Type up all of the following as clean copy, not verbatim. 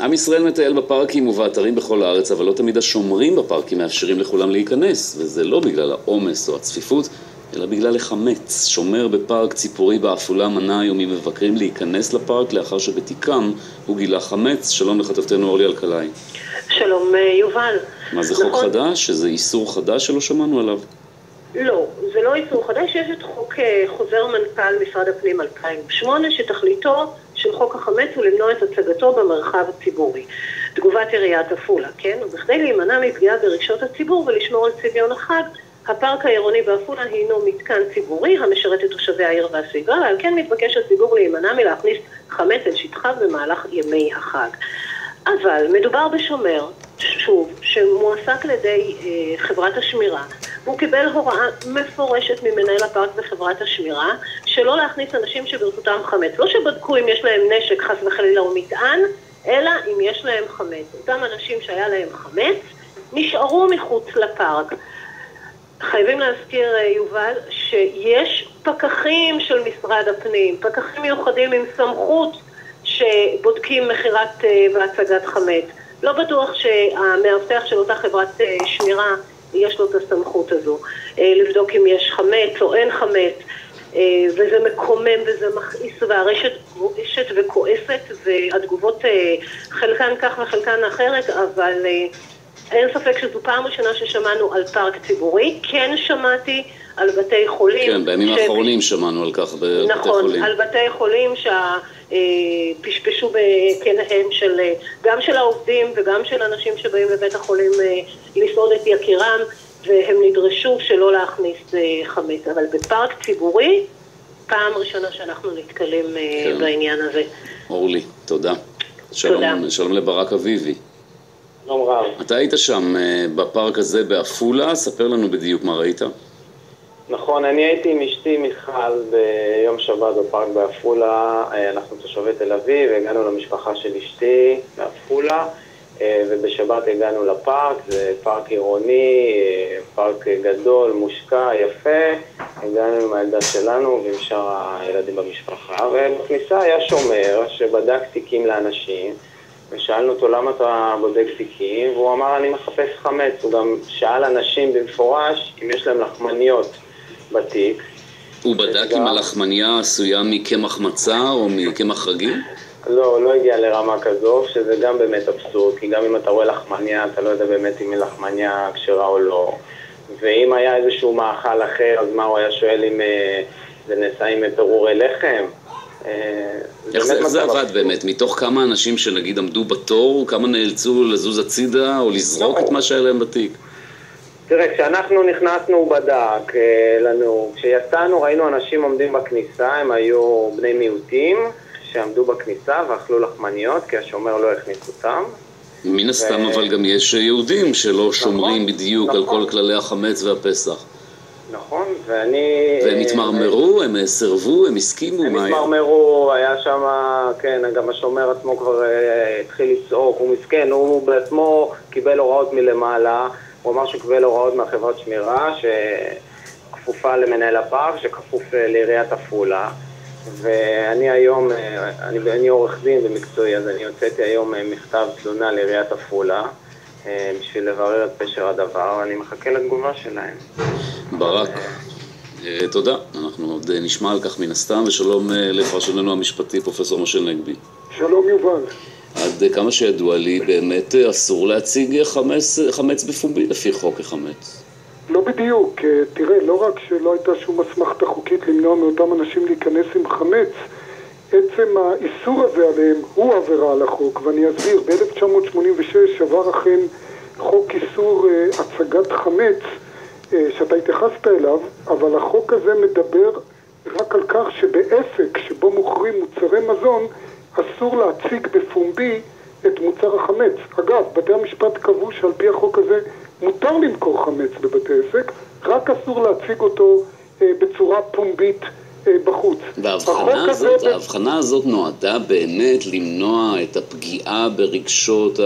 עם ישראל מטייל בפארקים ובאתרים בכל הארץ, אבל לא תמיד השומרים בפארקים מאפשרים לכולם להיכנס, וזה לא בגלל העומס או הצפיפות, אלא בגלל החמץ. שומר בפארק ציפורי בעפולה מנע היום ממבקרים להיכנס לפארק לאחר שבתיקם הוא גילה חמץ. שלום לכתבתנו אורלי אלקלעי. שלום יובל. מה זה חוק חדש? שזה איסור חדש שלא שמענו עליו? לא, זה לא איסור חדש, יש את חוק חוזר מנכ"ל משרד הפנים 2008 שתכליתו של חוק החמץ הוא למנוע את הצגתו במרחב הציבורי. תגובת עיריית עפולה, כן? ובכדי להימנע מפגיעה ברגשות הציבור ולשמור על צביון החג, הפארק העירוני בעפולה הינו מתקן ציבורי המשרת את תושבי העיר והסביבה, ועל כן מתבקש הציבור להימנע מלהכניס חמץ אל שטחיו במהלך ימי החג. אבל מדובר בשומר, שוב, שמועסק על ידי חברת השמירה, והוא קיבל הוראה מפורשת ממנהל הפארק וחברת השמירה, שלא להכניס אנשים שברשותם חמץ. לא שבדקו אם יש להם נשק חס וחלילה או מטען, אלא אם יש להם חמץ. אותם אנשים שהיה להם חמץ, נשארו מחוץ לפארק. חייבים להזכיר, יובל, שיש פקחים של משרד הפנים, פקחים מיוחדים עם סמכות שבודקים מחירת והצגת חמץ. לא בטוח שהמאבטח של אותה חברת שמירה יש לו את הסמכות הזו, לבדוק אם יש חמץ או אין חמץ, וזה מקומם וזה מכעיס, והרשת רועשת וכועסת, והתגובות חלקן כך וחלקן אחרת, אבל אין ספק שזו פעם ראשונה ששמענו על פארק ציבורי. כן שמעתי על בתי חולים. כן, בימים האחרונים שמענו על כך בבתי חולים. נכון, על בתי חולים שפשפשו בכנהם גם של העובדים וגם של אנשים שבאים לבית החולים לסעוד את יקירם, והם נדרשו שלא להכניס חמץ. אבל בפארק ציבורי, פעם ראשונה שאנחנו נתקלים בעניין הזה. אורלי, תודה. שלום לברק אביבי. שלום רב. אתה היית שם בפארק הזה בעפולה, ספר לנו בדיוק מה ראית. נכון, אני הייתי עם אשתי מיכל ביום שבת בפארק בעפולה. אנחנו תושבי תל אביב, הגענו למשפחה של אשתי בעפולה, ובשבת הגענו לפארק. זה פארק עירוני, פארק גדול, מושקע, יפה. הגענו עם הילדה שלנו ועם שאר הילדים במשפחה, ובכניסה היה שומר שבדק תיקים לאנשים, ושאלנו אותו למה אתה בודק תיקים, והוא אמר אני מחפש חמץ. הוא גם שאל אנשים במפורש אם יש להם לחמניות בתיק. הוא בדק אם הלחמניה עשויה מקמח מצה או מקמח רגיל? לא הגיע לרמה כזו, שזה גם באמת אבסורד, כי גם אם אתה רואה לחמניה, אתה לא יודע באמת אם היא לחמניה כשרה או לא. ואם היה איזשהו מאכל אחר, אז מה הוא היה שואל אם זה נעשה עם פירורי לחם? איך זה עבד באמת? מתוך כמה אנשים שנגיד עמדו בתור, כמה נאלצו לזוז הצידה או לזרוק את מה שהיה להם בתיק? תראה, כשאנחנו נכנסנו הוא בדק לנו, כשיצאנו ראינו אנשים עומדים בכניסה, הם היו בני מיעוטים שעמדו בכניסה ואכלו לחמניות כי השומר לא הכניס אותם. מן הסתם אבל גם יש יהודים שלא שומרים בדיוק על כל כללי החמץ והפסח. נכון, והם התמרמרו, הם סרבו, הם הסכימו? הם התמרמרו, היה שם, כן, גם השומר עצמו כבר התחיל לצעוק, הוא מסכן, הוא בעצמו קיבל הוראות מלמעלה, הוא אמר שקיבל הוראות מהחברת שמירה שכפופה למנהל הפארק, שכפוף לעיריית עפולה, ואני היום, אני עורך דין במקצועי, אז אני הוצאתי היום מכתב תלונה לעיריית עפולה, בשביל לברר את פשר הדבר, ואני מחכה לתגובה שלהם. ברק, תודה. אנחנו עוד נשמע על כך מן הסתם, ושלום לפרשננו המשפטי, פרופסור משה נגבי. שלום יובל. עד כמה שידוע לי, באמת אסור להציג חמץ בפומבי לפי חוק החמץ. לא בדיוק. תראה, לא רק שלא הייתה שום אסמכתה חוקית למנוע מאותם אנשים להיכנס עם חמץ, עצם האיסור הזה עליהם הוא עבירה על החוק, ואני אסביר. ב-1986 עבר אכן חוק איסור הצגת חמץ, שאתה התייחסת אליו, אבל החוק הזה מדבר רק על כך שבעסק שבו מוכרים מוצרי מזון, אסור להציג בפומבי את מוצר החמץ. אגב, בתי המשפט קבעו שעל פי החוק הזה מותר למכור חמץ בבתי עסק, רק אסור להציג אותו בצורה פומבית בחוץ. וההבחנה הזאת נועדה באמת למנוע את הפגיעה ברגשות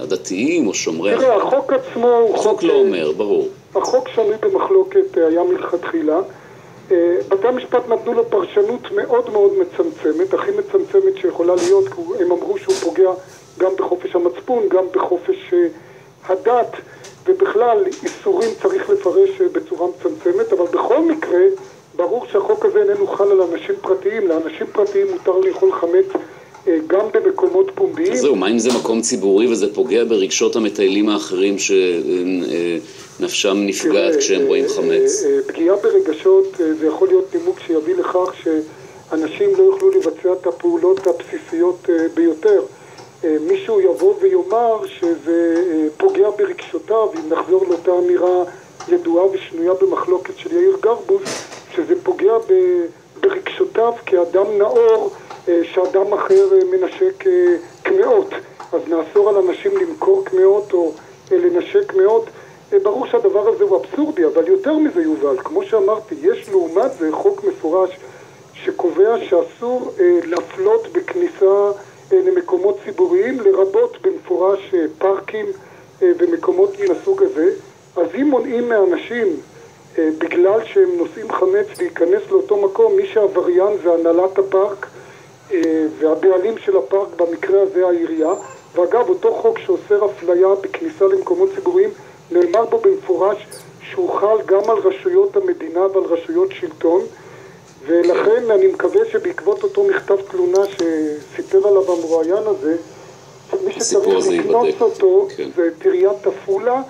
הדתיים או שומרי החוק? תראה, החוק עצמו הוא חוק לא אומר, ברור. החוק שנוי במחלוקת היה מלכתחילה. בתי המשפט נתנו לו פרשנות מאוד מאוד מצמצמת, הכי מצמצמת שיכולה להיות, כי הם אמרו שהוא פוגע גם בחופש המצפון, גם בחופש הדת, ובכלל איסורים צריך לפרש בצורה מצמצמת, אבל בכל מקרה ברור שהחוק הזה איננו חל על אנשים פרטיים. לאנשים פרטיים מותר לאכול חמץ גם במקומות פומביים. אז זהו, מה אם זה מקום ציבורי וזה פוגע ברגשות המטיילים האחרים שנפשם נפגעת כשהם רואים חמץ? פגיעה ברגשות זה יכול להיות נימוק שיביא לכך שאנשים לא יוכלו לבצע את הפעולות הבסיסיות ביותר. מישהו יבוא ויאמר שזה פוגע ברגשותיו, אם נחזור לאותה אמירה ידועה ושנויה במחלוקת של יאיר גרבוז, שזה פוגע ברגשותיו כאדם נאור שאדם אחר מנשק קמאות. אז נאסור על אנשים למכור קמאות או לנשק קמאות. ברור שהדבר הזה הוא אבסורדי, אבל יותר מזה יובל, כמו שאמרתי, יש לעומת זה חוק מפורש שקובע שאסור להפלות בכניסה למקומות ציבוריים, לרבות במפורש פארקים ומקומות מן הסוג הזה. אז אם מונעים מאנשים בגלל שהם נושאים חמץ להיכנס לאותו מקום, מי שעבריין זה הנהלת הפארק והבעלים של הפארק, במקרה הזה העירייה. ואגב, אותו חוק שאוסר אפליה בכניסה למקומות ציבוריים, נאמר בו במפורש שהוא חל גם על רשויות המדינה ועל רשויות שלטון, ולכן אני מקווה שבעקבות אותו מכתב תלונה שסיפר עליו המרואיין הזה, מי שצריך לקנוץ אותו זה את עיריית עפולה.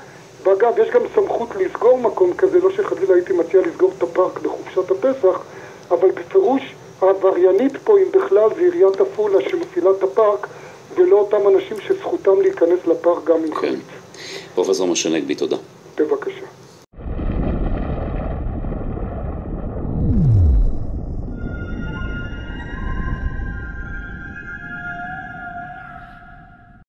ואגב, יש גם סמכות לסגור מקום כזה, לא שחלילה הייתי מציע לסגור את הפארק בחופשת הפסח, אבל בפירוש העבריינית פה, אם בכלל, זה עיריית עפולה שמפעילה את הפארק, ולא אותם אנשים שזכותם להיכנס לפארק גם עם חמץ. פרופסור משה נגבי, תודה. בבקשה.